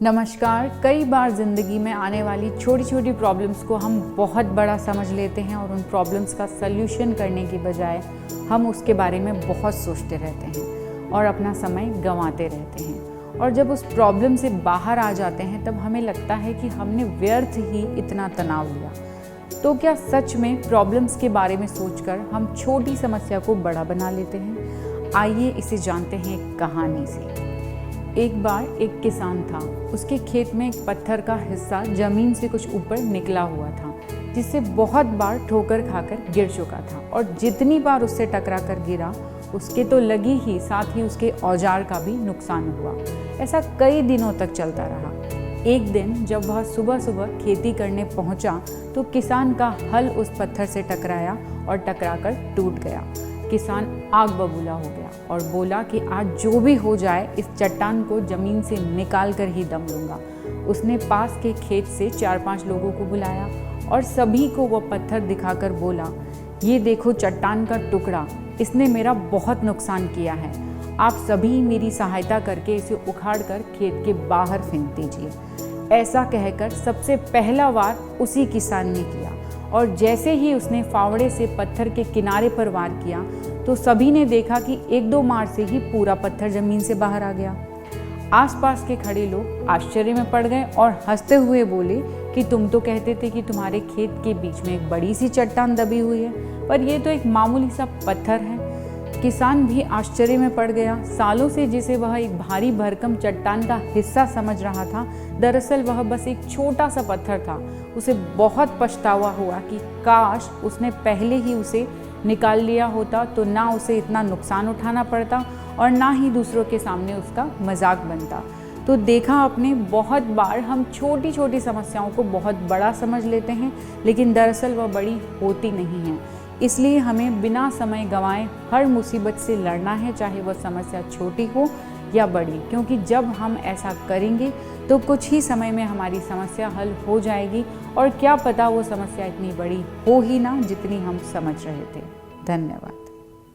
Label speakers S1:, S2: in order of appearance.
S1: नमस्कार। कई बार ज़िंदगी में आने वाली छोटी छोटी प्रॉब्लम्स को हम बहुत बड़ा समझ लेते हैं और उन प्रॉब्लम्स का सल्यूशन करने की बजाय हम उसके बारे में बहुत सोचते रहते हैं और अपना समय गंवाते रहते हैं। और जब उस प्रॉब्लम से बाहर आ जाते हैं तब हमें लगता है कि हमने व्यर्थ ही इतना तनाव लिया। तो क्या सच में प्रॉब्लम्स के बारे में सोचकर हम छोटी समस्या को बड़ा बना लेते हैं? आइए इसे जानते हैं एक कहानी से। एक बार एक किसान था। उसके खेत में एक पत्थर का हिस्सा जमीन से कुछ ऊपर निकला हुआ था, जिससे बहुत बार ठोकर खाकर गिर चुका था। और जितनी बार उससे टकरा कर गिरा उसके तो लगी ही, साथ ही उसके औजार का भी नुकसान हुआ। ऐसा कई दिनों तक चलता रहा। एक दिन जब वह सुबह सुबह खेती करने पहुंचा तो किसान का हल उस पत्थर से टकराया और टकराकर टूट गया। किसान आग बबूला हो गया और बोला कि आज जो भी हो जाए इस चट्टान को जमीन से निकाल कर ही दम लूंगा। उसने पास के खेत से 4-5 लोगों को बुलाया और सभी को वह पत्थर दिखाकर बोला, ये देखो चट्टान का टुकड़ा, इसने मेरा बहुत नुकसान किया है। आप सभी मेरी सहायता करके इसे उखाड़ कर खेत के बाहर फेंक दीजिए। ऐसा कहकर सबसे पहला वार उसी किसान ने किया और जैसे ही उसने फावड़े से पत्थर के किनारे पर वार किया तो सभी ने देखा कि 1-2 मार से ही पूरा पत्थर जमीन से बाहर आ गया। आसपास के खड़े लोग आश्चर्य में पड़ गए और हंसते हुए बोले कि तुम तो कहते थे कि तुम्हारे खेत के बीच में एक बड़ी सी चट्टान दबी हुई है, पर यह तो एक मामूली सा पत्थर है। किसान भी आश्चर्य में पड़ गया। सालों से जिसे वह एक भारी भरकम चट्टान का हिस्सा समझ रहा था, दरअसल वह बस एक छोटा सा पत्थर था। उसे बहुत पछतावा हुआ कि काश उसने पहले ही उसे निकाल लिया होता, तो ना उसे इतना नुकसान उठाना पड़ता और ना ही दूसरों के सामने उसका मजाक बनता। तो देखा आपने, बहुत बार हम छोटी छोटी समस्याओं को बहुत बड़ा समझ लेते हैं, लेकिन दरअसल वह बड़ी होती नहीं है। इसलिए हमें बिना समय गंवाए हर मुसीबत से लड़ना है, चाहे वह समस्या छोटी हो या बड़ी, क्योंकि जब हम ऐसा करेंगे तो कुछ ही समय में हमारी समस्या हल हो जाएगी और क्या पता वो समस्या इतनी बड़ी हो ही ना जितनी हम समझ रहे थे। धन्यवाद।